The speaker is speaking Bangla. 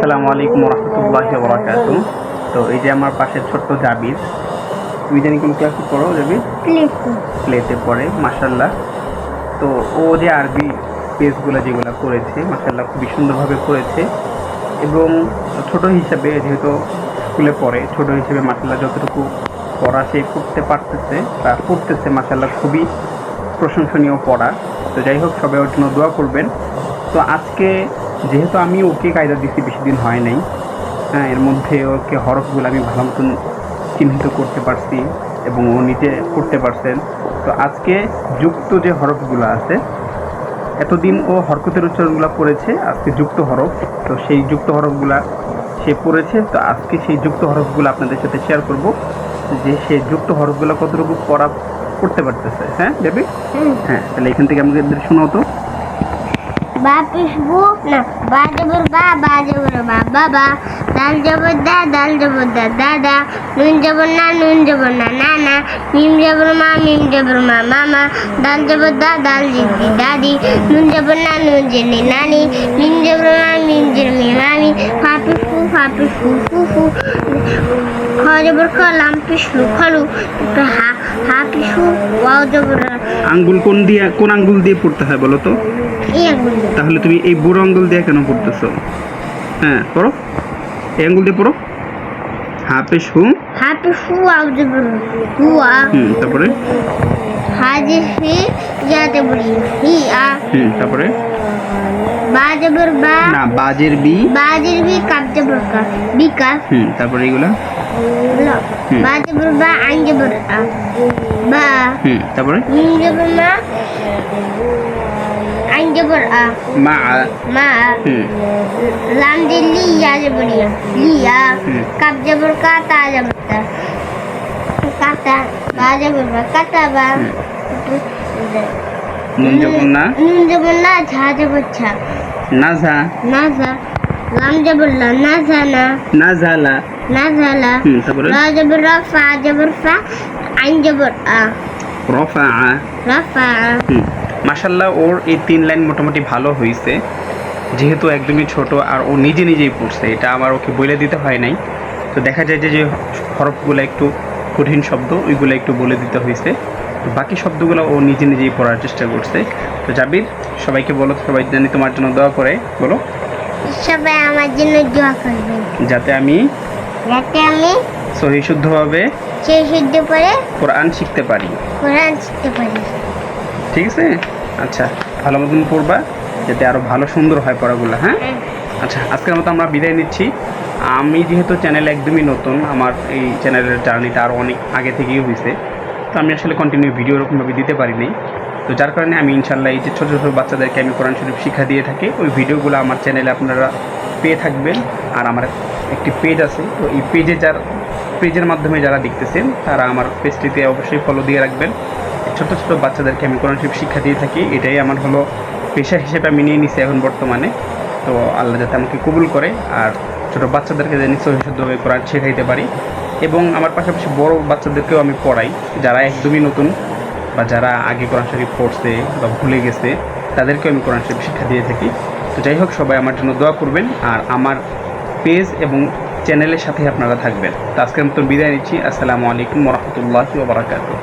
আসসালামু আলাইকুম রহমতুল্লাহি ওয়া বারাকাতুহু। তো এই যে আমার পাশে ছোট্ট জাবির, তুমি জানি কোন ক্লাসে পড়ো জাবির? প্লেতে পড়ে মাশাআল্লাহ। তো ও যে আরবি পেজগুলো যেগুলো করেছে মাশাআল্লাহ খুবই সুন্দরভাবে করেছে, এবং ছোট হিসাবে যেহেতু স্কুলে পড়ে, ছোট হিসেবে মাশাআল্লাহ যতটুকু পড়া সে করতে পারতেছে বা পড়তেছে মাশাআল্লাহ খুবই প্রশংসনীয় পড়া। তো যাই হোক, সবাই ওর জন্য দোয়া করবেন। তো আজকে যেহেতু আমি ওকে কায়দা দিচ্ছি, বেশি দিন হয় নাই, হ্যাঁ, এর মধ্যে ওকে হরফগুলো আমি ভালো মতন চিহ্নিত করতে পারছি এবং ও নিজে করতে পারছেন। তো আজকে যুক্ত যে হরফগুলো আছে, এতদিন ও হরকতের উচ্চারণগুলো পড়েছে, আজকে যুক্ত হরফ। তো সেই যুক্ত হরফগুলা সে পড়েছে। তো আজকে সেই যুক্ত হরফগুলো আপনাদের সাথে শেয়ার করব, যে সে যুক্ত হরফগুলো কতটুকু পড়তে পারতেছে। হ্যাঁ দেবী? হ্যাঁ, তাহলে এখান থেকে আমাদের শোনাও তো। বা পিসবু না, বা জবর বা বাবা, দাল জবর দা দাদা, নুন জবর না নানা, মিম জবর মা মামা, দাল জবর দাল জিদি দাদি, নুন জবর না নানি, মিম জবর মা মামি, ফা পিসবু ফুফু, খ জবর খ লাম পিসলু খলু, হা পিসু ওয়াও জবর। আঙ্গুল কোন আঙ্গুল দিয়ে পড়তে হয় বলো তো? তাহলে তুমি এই বুড়ো আঙ্গুল দিয়ে কেন পড়তেছো? হ্যাঁ, পড়ো, এই আঙ্গুল দিয়ে পড়ো। হাফেজ হু হুয়া, তারপরে হাজির ফি যাতে বলি হি আ, তারপরে বাজবর বা না, বাজের বি কাপ জবর কা বিকা, তারপরে এগুলা বাজবর বা আইন জবর আ বা, তারপরে মিম জবর মা আইন জবর আ মা লাম দিল্লি ইয়া জবর লিয়া, কাপ জবর কা তা জবর তা কাতা, বা জবর বা কাতা বা, নুন জবর না, ঝা জবর ছা নাজা, লাম জবর লা নাজালা, তারপরে রা জবর রা, ফা জবর ফা, আইন জবর আ রফা। মাশাআল্লাহ, ওর এই 3 লাইন মোটামুটি ভালো হয়েছে, যেহেতু একদমই ছোট আর ও নিজেই পড়ছে, এটা আমার ওকে বলে দিতে হয় নাই। তো দেখা যায় যে হরফগুলো একটু কঠিন শব্দ, ওইগুলো একটু বলে দিতে হয়েছে। তো বাকি শব্দগুলো ও নিজেই পড়ার চেষ্টা করছে। তো জাবির, সবাইকে বলো, সবাই জানি তোমার জন্য দোয়া করে, বলো সবাই আমার জন্য দোয়া করবেন, যাতে আমি সহি শুদ্ধভাবে কোরআন শিখতে পারি। ঠিক আছে? আচ্ছা, ভালো মতন পড়বা, যাতে আরও ভালো সুন্দর হয় পড়াগুলো। হ্যাঁ, আচ্ছা, আজকের মতো আমরা বিদায় নিচ্ছি। আমি যেহেতু চ্যানেলে একদমই নতুন, আমার এই চ্যানেলের জার্নিটা আরও অনেক আগে থেকেই হয়েছে, তো আমি আসলে কন্টিনিউ ভিডিও এরকমভাবে দিতে পারিনি। তো যার কারণে আমি ইনশাল্লাহ এই যে ছোটো বাচ্চাদেরকে আমি কোরআন শরীফ শিক্ষা দিয়ে থাকি, ওই ভিডিওগুলো আমার চ্যানেলে আপনারা পেয়ে থাকবেন। আর আমার একটি পেজ আছে, তো এই পেজের মাধ্যমে যারা দেখতেছেন তারা আমার পেজটিতে অবশ্যই ফলো দিয়ে রাখবেন। ছোটো বাচ্চাদেরকে আমি কোরআন শরীফ শিক্ষা দিয়ে থাকি, এটাই আমার হলো পেশা হিসেবে আমি নিয়ে নিছি এখন বর্তমানে। তো আল্লাহ যাতে আমাকে কবুল করে, আর ছোটো বাচ্চাদেরকে যেন সহিশুদ্ধভাবে কোরআন শেখাইতে পারি, এবং আমার পাশাপাশি বড় বাচ্চাদেরকেও আমি পড়াই, যারা একদমই নতুন বা যারা আগে কোরআন শরীফ পড়ছে বা ভুলে গেছে, তাদেরকেও আমি কোরআন শরীফ শিক্ষা দিয়ে থাকি। তো যাই হোক, সবাই আমার জন্য দোয়া করবেন, আর আমার পেজ এবং চ্যানেলের সাথে আপনারা থাকবেন। তো আজকের মতন বিদায় নিচ্ছি। আসসালামু আলাইকুম রহমতুল্লাহি ওয়া বারাকাতুহু।